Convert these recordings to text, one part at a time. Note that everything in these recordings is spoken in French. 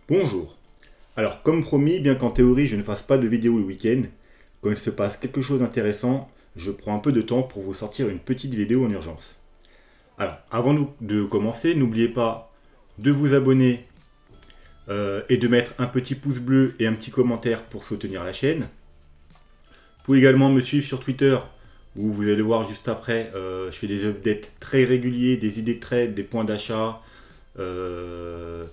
Bonjour. Alors, comme promis, bien qu'en théorie je ne fasse pas de vidéo le week-end, quand il se passe quelque chose d'intéressant, je prends un peu de temps pour vous sortir une petite vidéo en urgence. Alors, avant de commencer, n'oubliez pas de vous abonner et de mettre un petit pouce bleu et un petit commentaire pour soutenir la chaîne. Vous pouvez également me suivre sur Twitter, où vous allez voir juste après, je fais des updates très réguliers, des idées de trade, des points d'achat, euh,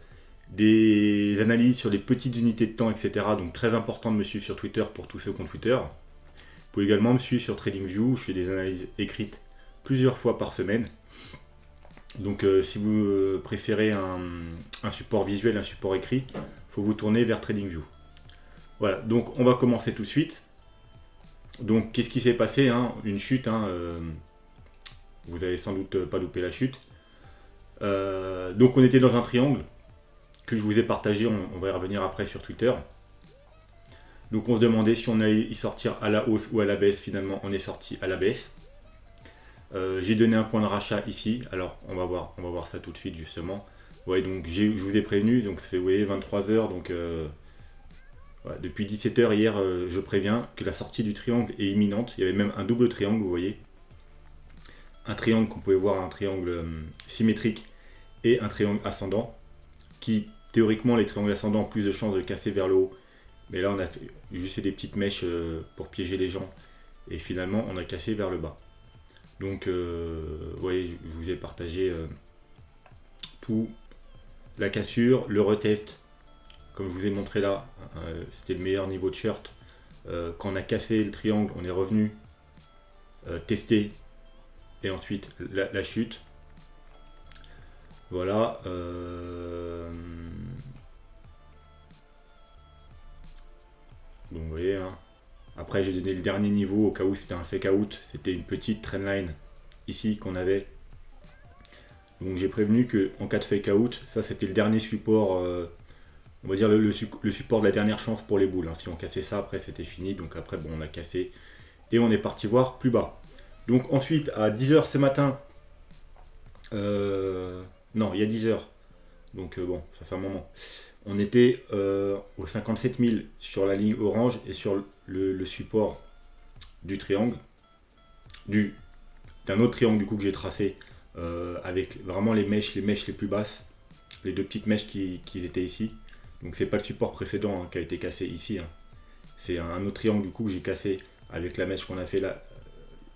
des analyses sur les petites unités de temps, etc. Donc très important de me suivre sur Twitter pour tous ceux qui ont Twitter. Vous pouvez également me suivre sur TradingView, je fais des analyses écrites plusieurs fois par semaine. Donc si vous préférez un support visuel, un support écrit, il faut vous tourner vers TradingView. Voilà, donc on va commencer tout de suite. Donc qu'est-ce qui s'est passé, hein? Une chute, vous avez sans doute pas loupé la chute. Donc on était dans un triangle que je vous ai partagé, on va y revenir après sur Twitter. Donc on se demandait si on allait y sortir à la hausse ou à la baisse. Finalement, on est sorti à la baisse. J'ai donné un point de rachat ici. Alors on va voir ça tout de suite justement. Ouais, donc je vous ai prévenu. Donc ça fait, vous voyez, 23 heures. Donc ouais, depuis 17 heures hier, je préviens que la sortie du triangle est imminente. Il y avait même un double triangle, vous voyez. Un triangle qu'on pouvait voir, un triangle symétrique et un triangle ascendant. Qui théoriquement, les triangles ascendants ont plus de chances de casser vers le haut. Mais là, on a juste fait des petites mèches pour piéger les gens. Et finalement, on a cassé vers le bas. Donc, vous voyez, je vous ai partagé tout. La cassure, le retest, comme je vous ai montré là, c'était le meilleur niveau de shirt. Quand on a cassé le triangle, on est revenu tester. Et ensuite, la chute. Voilà. Donc vous voyez, hein. Après j'ai donné le dernier niveau au cas où c'était un fake out. C'était une petite trendline ici qu'on avait. Donc j'ai prévenu que en cas de fake out, ça c'était le dernier support, on va dire le support de la dernière chance pour les boules, hein. Si on cassait ça, après c'était fini. Donc après bon, on a cassé et on est parti voir plus bas. Donc ensuite à 10 h ce matin, non il y a 10 h, donc bon ça fait un moment. On était aux 57 000 sur la ligne orange et sur le support du triangle, d'un autre triangle du coup que j'ai tracé avec vraiment les mèches les plus basses, les deux petites mèches qui étaient ici. Donc c'est pas le support précédent, hein, qui a été cassé ici, hein. C'est un autre triangle du coup que j'ai cassé avec la mèche qu'on a fait là.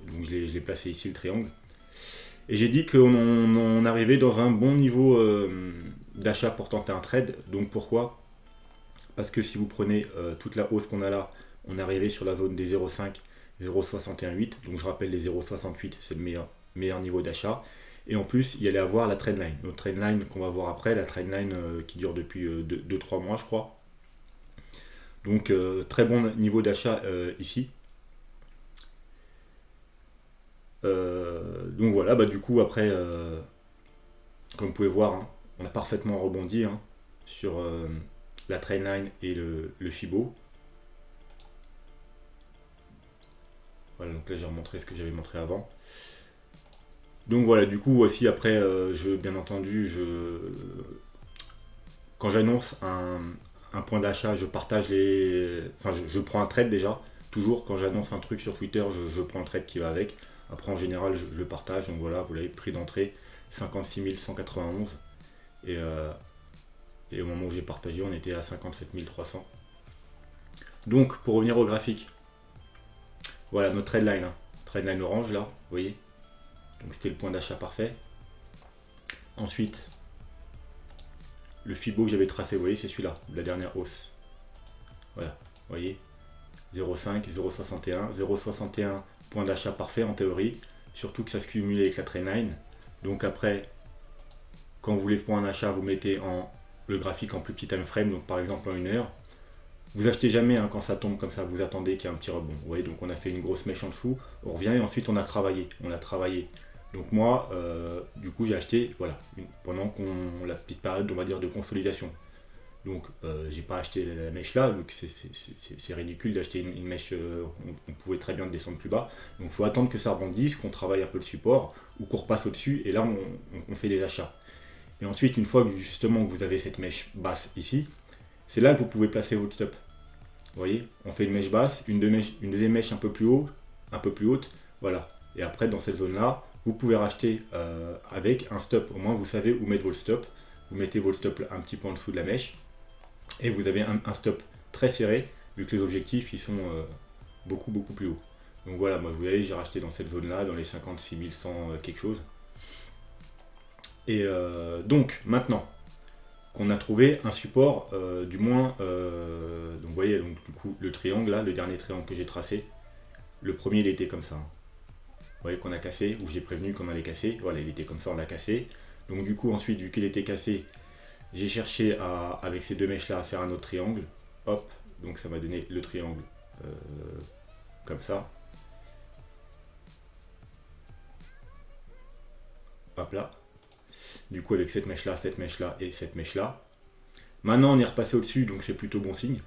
Donc je l'ai placé ici le triangle. Et j'ai dit qu'on arrivait dans un bon niveau d'achat pour tenter un trade. Donc pourquoi? Parce que si vous prenez toute la hausse qu'on a là, on est arrivé sur la zone des 0,5, 0,618. Donc je rappelle, les 0,68, c'est le meilleur niveau d'achat. Et en plus, il y allait avoir la trendline. Notre trendline qu'on va voir après, la trendline qui dure depuis 2-3 mois, je crois. Donc très bon niveau d'achat ici. Donc voilà, bah du coup après, comme vous pouvez voir, hein, on a parfaitement rebondi, hein, sur la trendline et le Fibo. Voilà, donc là j'ai remontré ce que j'avais montré avant. Donc voilà, du coup aussi après, bien entendu, quand j'annonce un point d'achat, je partage enfin je prends un trade déjà. Toujours quand j'annonce un truc sur Twitter, je prends le trade qui va avec. Après en général je le partage. Donc voilà, vous l'avez, prix d'entrée 56 191. Et, et au moment où j'ai partagé, on était à 57 300. Donc pour revenir au graphique, voilà notre trendline, hein. Trendline orange là, vous voyez. Donc c'était le point d'achat parfait. Ensuite, le Fibo que j'avais tracé, vous voyez, c'est celui-là, de la dernière hausse. Voilà, vous voyez, 0,5, 0,61, 0,61, point d'achat parfait en théorie, surtout que ça se cumule avec la trendline. Donc après, quand vous voulez pour un achat, vous mettez le graphique en plus petit time frame, donc par exemple en 1 heure. Vous achetez jamais, hein, quand ça tombe comme ça, vous attendez qu'il y ait un petit rebond. Vous voyez, donc on a fait une grosse mèche en dessous, on revient et ensuite on a travaillé. Donc moi, du coup, j'ai acheté, voilà, pendant la petite période, on va dire, de consolidation. Donc, j'ai pas acheté la mèche là, donc c'est ridicule d'acheter une mèche, on pouvait très bien descendre plus bas. Donc, il faut attendre que ça rebondisse, qu'on travaille un peu le support, ou qu'on repasse au-dessus, et là, on fait des achats. Et ensuite, une fois que justement vous avez cette mèche basse ici, c'est là que vous pouvez placer votre stop. Vous voyez, on fait une mèche basse, une deuxième mèche un peu plus haute, voilà. Et après, dans cette zone-là, vous pouvez racheter avec un stop. Au moins, vous savez où mettre votre stop. Vous mettez votre stop un petit peu en dessous de la mèche. Et vous avez un stop très serré, vu que les objectifs, ils sont beaucoup plus hauts. Donc voilà, moi, vous voyez, j'ai racheté dans cette zone-là, dans les 56 100 quelque chose. Et donc, maintenant qu'on a trouvé un support, du moins, donc vous voyez, donc, du coup, le triangle, là, le dernier triangle que j'ai tracé, le premier, il était comme ça. Hein. Vous voyez qu'on a cassé, ou j'ai prévenu qu'on allait casser. Voilà, il était comme ça, on l'a cassé. Donc du coup, ensuite, vu qu'il était cassé, j'ai cherché avec ces deux mèches-là à faire un autre triangle. Hop, donc ça m'a donné le triangle comme ça. Hop là. Du coup, avec cette mèche-là et cette mèche-là. Maintenant, on est repassé au-dessus, donc c'est plutôt bon signe.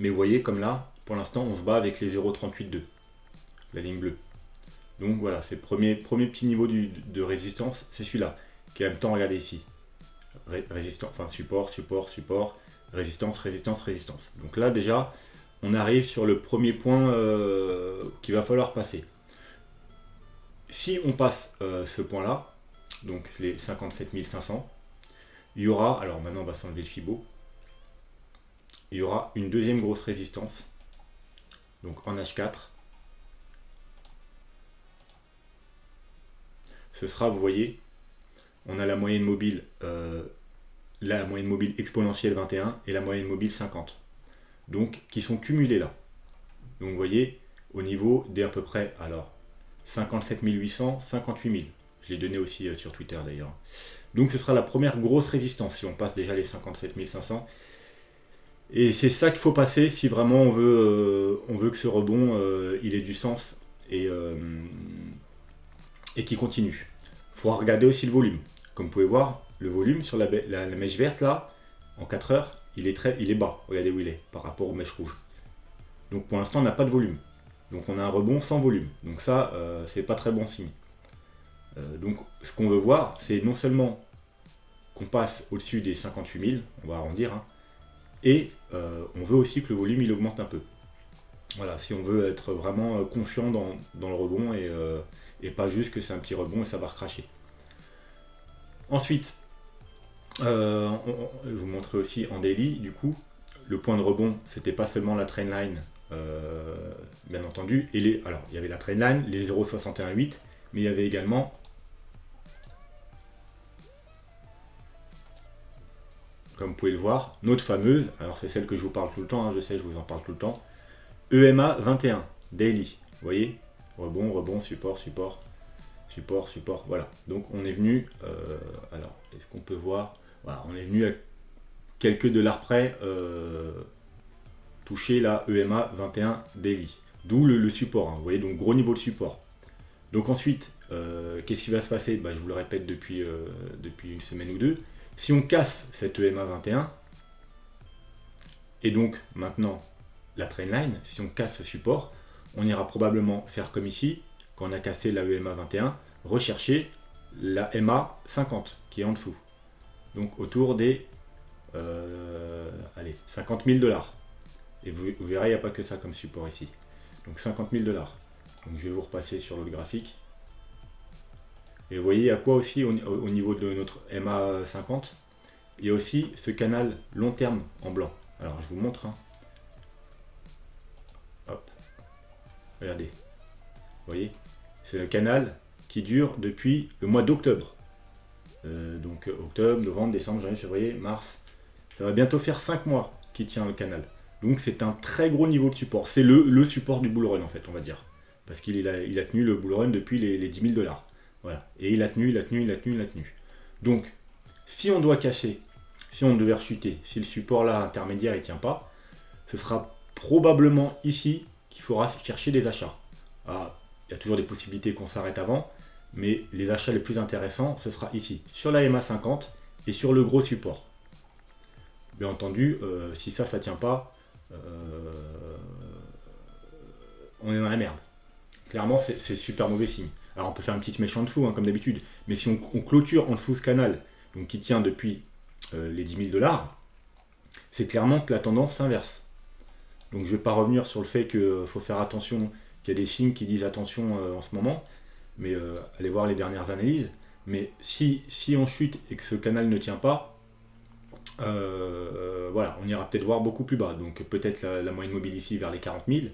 Mais vous voyez, comme là, pour l'instant, on se bat avec les 0,38,2, la ligne bleue. Donc voilà, c'est le premier petit niveau de résistance, c'est celui-là. Qui en même temps, regardez ici. Résistance, enfin support, résistance. Donc là, déjà, on arrive sur le premier point qu'il va falloir passer. Si on passe ce point-là, donc les 57 500, il y aura, alors maintenant on va s'enlever le Fibo, il y aura une deuxième grosse résistance, donc en H4. Ce sera, vous voyez, on a la moyenne mobile exponentielle 21 et la moyenne mobile 50. Donc, qui sont cumulées là. Donc, vous voyez, au niveau des à peu près, alors, 57 800, 58 000. Je l'ai donné aussi sur Twitter d'ailleurs. Donc, ce sera la première grosse résistance si on passe déjà les 57 500. Et c'est ça qu'il faut passer si vraiment on veut que ce rebond, il ait du sens et qu'il continue. Il faut regarder aussi le volume. Comme vous pouvez voir, le volume sur la mèche verte là, en 4 heures, il est bas. Regardez où il est par rapport aux mèches rouges. Donc pour l'instant, on n'a pas de volume. Donc on a un rebond sans volume. Donc ça, c'est pas très bon signe. Donc ce qu'on veut voir, c'est non seulement qu'on passe au-dessus des 58 000, on va arrondir, hein, et on veut aussi que le volume il augmente un peu. Voilà, si on veut être vraiment confiant dans le rebond et pas juste que c'est un petit rebond et ça va recracher. Ensuite, je vous montrerai aussi en daily, du coup, le point de rebond, c'était pas seulement la trendline, bien entendu, et alors il y avait la trendline, les 0,618, mais il y avait également comme vous pouvez le voir, notre fameuse, alors c'est celle que je vous parle tout le temps, hein, je sais, je vous en parle tout le temps, EMA 21, daily, vous voyez, rebond, support, voilà. Donc on est venu, alors est-ce qu'on peut voir, voilà, on est venu à quelques dollars près toucher la EMA 21 daily, d'où le support, hein, vous voyez, donc gros niveau de support. Donc ensuite, qu'est-ce qui va se passer? Bah, je vous le répète depuis une semaine ou deux. Si on casse cette EMA 21, et donc maintenant la trendline, si on casse ce support, on ira probablement faire comme ici, quand on a cassé la EMA 21, rechercher la MA 50 qui est en dessous. Donc autour des 50 000 $. Et vous verrez, il n'y a pas que ça comme support ici. Donc 50 000 $. Donc je vais vous repasser sur l'autre graphique. Et vous voyez à quoi aussi au niveau de notre MA 50, il y a aussi ce canal long terme en blanc. Alors je vous montre. Hein. Hop. Regardez. Vous voyez, c'est le canal qui dure depuis le mois d'octobre. Donc octobre, novembre, décembre, janvier, février, mars. Ça va bientôt faire 5 mois qui tient le canal. Donc c'est un très gros niveau de support. C'est le support du bull run en fait, on va dire. Parce qu'il a tenu le bull run depuis les 10 000 $. Voilà. Et il a tenu. Donc, si on doit casser, si on devait rechuter, si le support là intermédiaire ne tient pas, ce sera probablement ici qu'il faudra chercher des achats. Alors, il y a toujours des possibilités qu'on s'arrête avant, mais les achats les plus intéressants, ce sera ici, sur la MA 50 et sur le gros support. Bien entendu, si ça tient pas, on est dans la merde. Clairement, c'est super mauvais signe. Alors on peut faire une petite mèche en dessous, hein, comme d'habitude, mais si on clôture en dessous ce canal, donc qui tient depuis les 10 000 $, c'est clairement que la tendance s'inverse. Donc je ne vais pas revenir sur le fait qu'il faut faire attention, qu'il y a des signes qui disent attention en ce moment, mais allez voir les dernières analyses. Mais si on chute et que ce canal ne tient pas, voilà, on ira peut-être voir beaucoup plus bas. Donc peut-être la moyenne mobile ici vers les 40 000.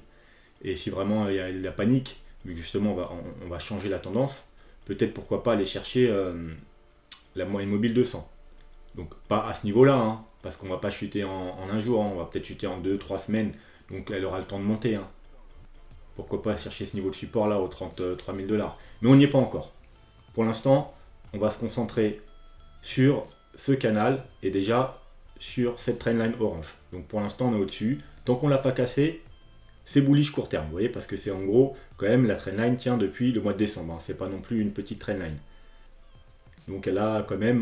Et si vraiment il y a la panique, vu que justement on va changer la tendance, peut-être pourquoi pas aller chercher la moyenne mobile 200. Donc pas à ce niveau-là, hein, parce qu'on va pas chuter en un jour, hein, on va peut-être chuter en 2-3 semaines, donc elle aura le temps de monter. Hein. Pourquoi pas chercher ce niveau de support là aux 33 000 $. Mais on n'y est pas encore. Pour l'instant, on va se concentrer sur ce canal et déjà sur cette trendline orange. Donc pour l'instant on est au-dessus. Tant qu'on ne l'a pas cassé, c'est bullish court terme, vous voyez, parce que c'est en gros, quand même, la trendline tient depuis le mois de décembre. Hein. C'est pas non plus une petite trendline. Donc elle a quand même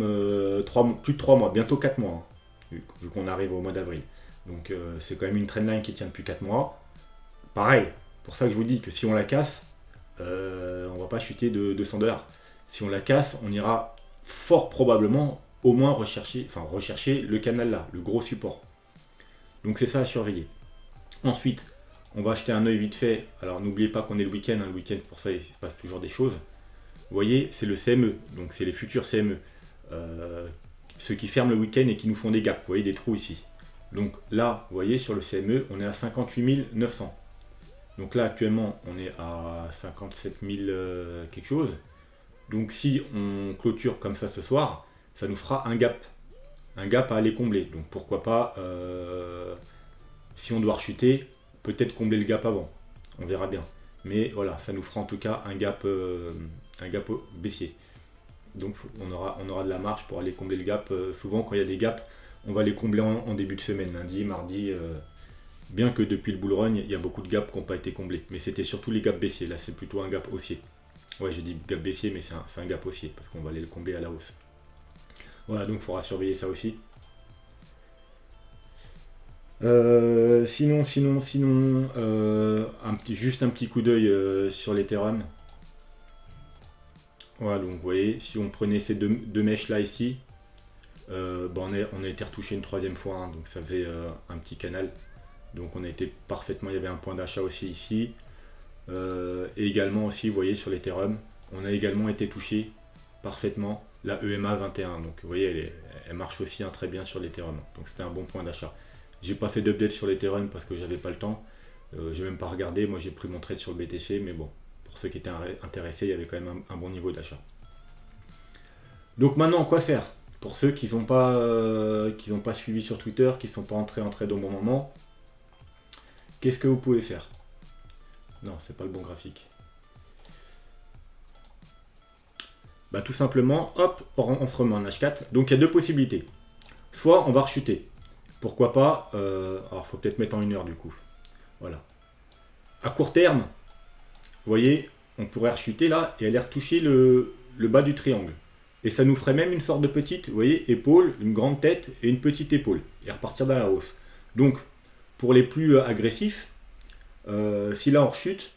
plus de 3 mois, bientôt 4 mois, hein, vu qu'on arrive au mois d'avril. Donc c'est quand même une trendline qui tient depuis 4 mois. Pareil, pour ça que je vous dis que si on la casse, on va pas chuter de 200 $. Si on la casse, on ira fort probablement au moins rechercher le canal là, le gros support. Donc c'est ça à surveiller. Ensuite, on va jeter un œil vite fait. Alors n'oubliez pas qu'on est le week-end. Hein. Le week-end, pour ça, il se passe toujours des choses. Vous voyez, c'est le CME. Donc c'est les futurs CME. Ceux qui ferment le week-end et qui nous font des gaps. Vous voyez des trous ici. Donc là, vous voyez, sur le CME, on est à 58 900. Donc là, actuellement, on est à 57 000 quelque chose. Donc si on clôture comme ça ce soir, ça nous fera un gap. Un gap à aller combler. Donc pourquoi pas, si on doit rechuter, peut-être combler le gap avant. On verra bien. Mais voilà, ça nous fera en tout cas un gap baissier. Donc on aura de la marge pour aller combler le gap. Souvent quand il y a des gaps, on va les combler en début de semaine, lundi, mardi. Bien que depuis le bull run, il y a beaucoup de gaps qui n'ont pas été comblés. Mais c'était surtout les gaps baissiers. Là, c'est plutôt un gap haussier. Ouais, j'ai dit gap baissier, mais c'est un gap haussier, parce qu'on va aller le combler à la hausse. Voilà, donc il faudra surveiller ça aussi. Sinon, juste un petit coup d'œil sur l'Ethereum. Voilà, donc vous voyez, si on prenait ces deux mèches là ici, on a été retouché une troisième fois, hein, donc ça faisait un petit canal. Donc on a été parfaitement, il y avait un point d'achat aussi ici. Et également aussi, vous voyez, sur l'Ethereum, on a également été touché parfaitement la EMA 21. Donc vous voyez, elle marche aussi très bien sur l'Ethereum. Donc c'était un bon point d'achat. J'ai pas fait d'update sur l'Ethereum parce que j'avais pas le temps. J'ai même pas regardé. Moi j'ai pris mon trade sur le BTC, mais bon, pour ceux qui étaient intéressés, il y avait quand même un bon niveau d'achat. Donc maintenant, quoi faire? Pour ceux qui n'ont pas suivi sur Twitter, qui ne sont pas entrés en trade au bon moment, qu'est-ce que vous pouvez faire? Non, c'est pas le bon graphique. Bah tout simplement, hop, on se remet en H4. Donc il y a deux possibilités. Soit on va rechuter. Pourquoi pas, alors il faut peut-être mettre en 1 heure du coup. Voilà. À court terme, vous voyez, on pourrait rechuter là et aller retoucher le bas du triangle. Et ça nous ferait même une sorte de petite, vous voyez, épaule, une grande tête et une petite épaule. Et repartir dans la hausse. Donc, pour les plus agressifs, si là on rechute,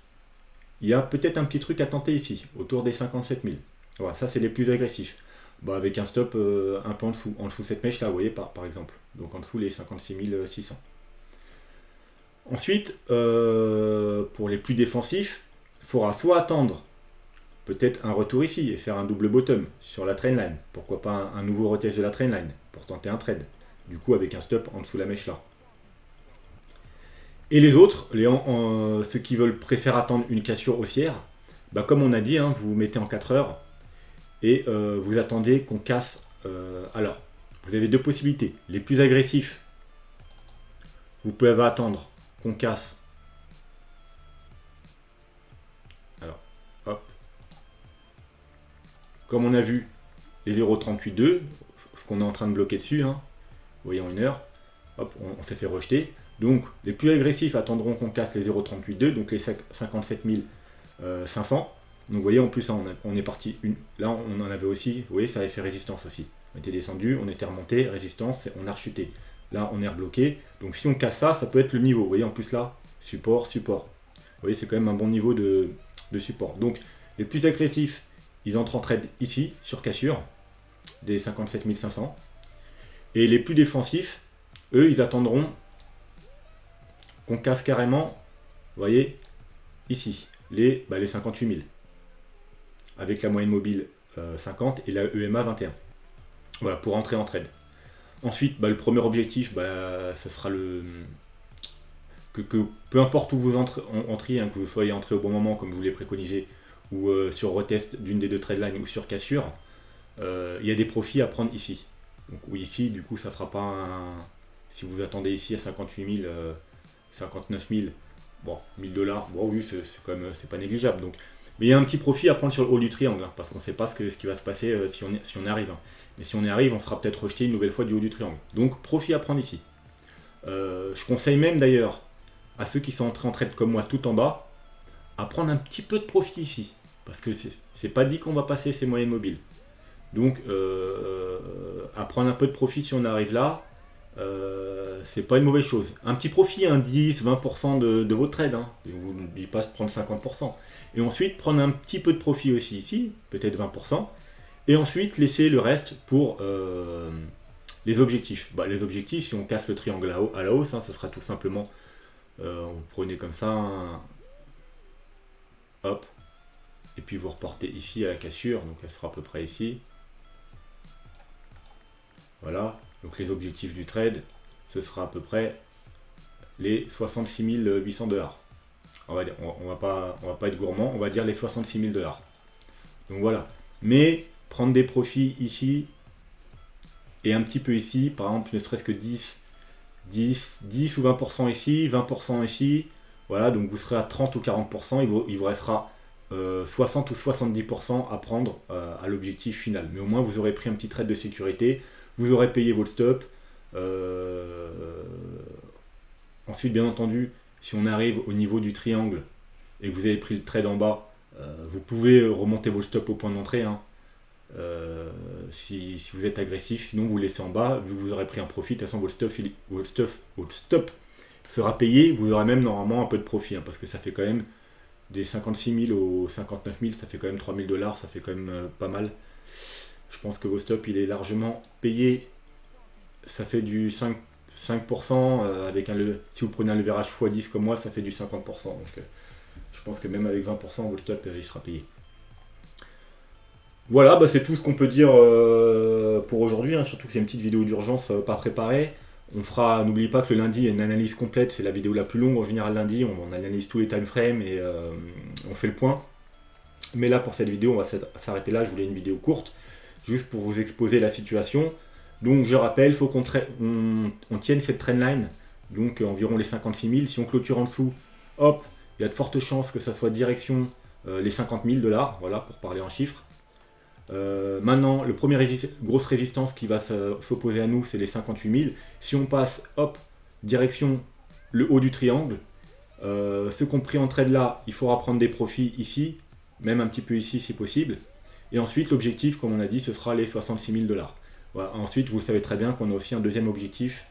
il y a peut-être un petit truc à tenter ici, autour des 57 000. Voilà, ça c'est les plus agressifs. Bah, avec un stop un peu en dessous cette mèche là, vous voyez, par exemple. Donc en dessous les 56 600. Ensuite, pour les plus défensifs, il faudra soit attendre peut-être un retour ici et faire un double bottom sur la trendline. Pourquoi pas un nouveau retest de la trendline pour tenter un trade. Du coup avec un stop en dessous la mèche là. Et les autres, ceux qui préfèrent attendre une cassure haussière, bah comme on a dit, hein, vous vous mettez en 4 heures et vous attendez qu'on casse. Alors, vous avez deux possibilités. Les plus agressifs, vous pouvez attendre qu'on casse. Alors, hop. Comme on a vu, les 0,382, ce qu'on est en train de bloquer dessus, hein, vous voyez en 1 heure, hop, on s'est fait rejeter. Donc, les plus agressifs attendront qu'on casse les 0,382, donc les 57 500. Donc, vous voyez, en plus, hein, on est parti. Là, on en avait aussi, vous voyez, ça avait fait résistance aussi. On était descendu, on était remonté, résistance, on a rechuté. Là, on est rebloqué. Donc, si on casse ça, ça peut être le niveau. Vous voyez, en plus, là, support, support. Vous voyez, c'est quand même un bon niveau de support. Donc, les plus agressifs, ils entrent en trade ici, sur cassure, des 57 500. Et les plus défensifs, eux, ils attendront qu'on casse carrément, vous voyez, ici, les 58 000. Avec la moyenne mobile 50 et la EMA 21. Voilà, pour entrer en trade. Ensuite, le premier objectif, ça sera que peu importe où vous entriez, hein, que vous soyez entré au bon moment, comme je vous l'ai préconisé, ou sur retest d'une des deux trade lines ou sur cassure, il y a des profits à prendre ici. Donc oui, ici, du coup, ça fera pas un... Si vous attendez ici à 58 000, 59 000, bon, 1000 $, bon oui, c'est pas négligeable. Donc, mais il y a un petit profit à prendre sur le haut du triangle, hein, parce qu'on ne sait pas ce qui va se passer si on y arrive. Hein. Mais si on y arrive, on sera peut-être rejeté une nouvelle fois du haut du triangle. Donc, profit à prendre ici. Je conseille même d'ailleurs à ceux qui sont entrés en trade comme moi tout en bas, à prendre un petit peu de profit ici. Parce que c'est pas dit qu'on va passer ces moyennes mobiles. Donc, à prendre un peu de profit si on arrive là, c'est pas une mauvaise chose. Un petit profit, un 10, 20% de votre trade. Hein. Je vous dis pas de prendre 50%. Et ensuite, prendre un petit peu de profit aussi ici, peut-être 20%. Et ensuite, laisser le reste pour les objectifs. Les objectifs, si on casse le triangle à la hausse, hein, ce sera tout simplement, vous prenez comme ça, hop, et puis vous reportez ici à la cassure, donc elle sera à peu près ici. Voilà, donc les objectifs du trade, ce sera à peu près les 66 800 $. On va pas être gourmand, on va dire les 66 000 $. Donc voilà, mais prendre des profits ici et un petit peu ici, par exemple ne serait-ce que 10 ou 20% ici, 20% ici, voilà, donc vous serez à 30 ou 40%, il vous restera 60 ou 70% à prendre à l'objectif final. Mais au moins vous aurez pris un petit trade de sécurité, vous aurez payé votre stop. Ensuite, bien entendu, si on arrive au niveau du triangle et que vous avez pris le trade en bas, vous pouvez remonter vos stops au point d'entrée. Hein. Si vous êtes agressif, sinon vous laissez en bas, vu que vous aurez pris un profit, de toute façon votre stop sera payé, vous aurez même normalement un peu de profit, hein, parce que ça fait quand même des 56 000 aux 59 000, ça fait quand même 3 000 $, ça fait quand même pas mal. Je pense que vos stops, il est largement payé, ça fait du 5% avec si vous prenez un leverage x10 comme moi, ça fait du 50%. Donc je pense que même avec 20%, votre stop il sera payé. Voilà, c'est tout ce qu'on peut dire pour aujourd'hui, hein, surtout que c'est une petite vidéo d'urgence pas préparée. N'oubliez pas que le lundi, il y a une analyse complète, c'est la vidéo la plus longue en général lundi, on analyse tous les time frames et on fait le point. Mais là, pour cette vidéo, on va s'arrêter là, je voulais une vidéo courte, juste pour vous exposer la situation. Donc je rappelle, il faut qu'on tienne cette trendline, donc environ les 56 000. Si on clôture en dessous, hop, il y a de fortes chances que ça soit direction les 50 000 $, voilà, pour parler en chiffres. Maintenant, le premier grosse résistance qui va s'opposer à nous, c'est les 58 000. Si on passe, hop, direction le haut du triangle, ceux qui ont pris en trade là, il faudra prendre des profits ici, même un petit peu ici si possible. Et ensuite, l'objectif, comme on a dit, ce sera les 66 000 $. Voilà. Ensuite, vous savez très bien qu'on a aussi un deuxième objectif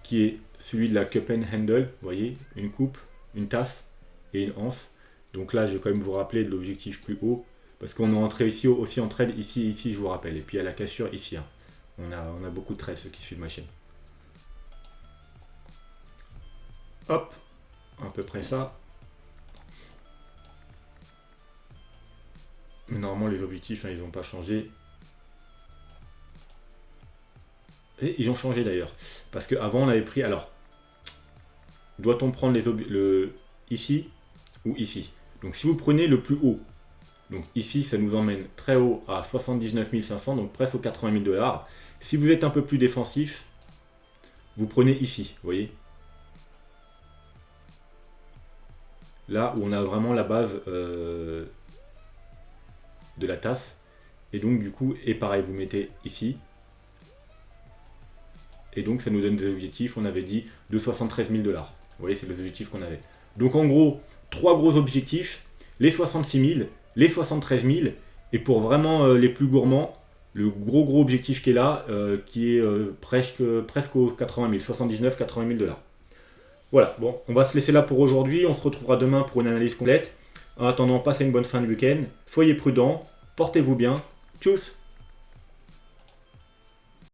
qui est celui de la cup and handle. Vous voyez, une coupe, une tasse et une anse. Donc là, je vais quand même vous rappeler de l'objectif plus haut. Parce qu'on est entré ici aussi en trade, ici, je vous rappelle. Et puis à la cassure, ici. Hein. On a beaucoup de trades, ceux qui suivent ma chaîne. Hop, à peu près ça. Mais normalement, les objectifs, hein, ils n'ont pas changé. Et ils ont changé d'ailleurs. Parce qu'avant, on avait pris... Alors, doit-on prendre ici ou ici? Donc si vous prenez le plus haut, donc ici, ça nous emmène très haut à 79 500, donc presque aux 80 000 $. Si vous êtes un peu plus défensif, vous prenez ici, vous voyez. Là où on a vraiment la base de la tasse. Et donc du coup, et pareil, vous mettez ici. Et donc ça nous donne des objectifs, on avait dit, de 73 000 $. Vous voyez, c'est les objectifs qu'on avait. Donc en gros, 3 gros objectifs, les 66 000, les 73 000, et pour vraiment les plus gourmands, le gros objectif qui est là, qui est presque aux 80 000, 79, 80 000 $. Voilà, bon, on va se laisser là pour aujourd'hui, on se retrouvera demain pour une analyse complète. En attendant, passez une bonne fin de week-end, soyez prudents, portez-vous bien, tchuss!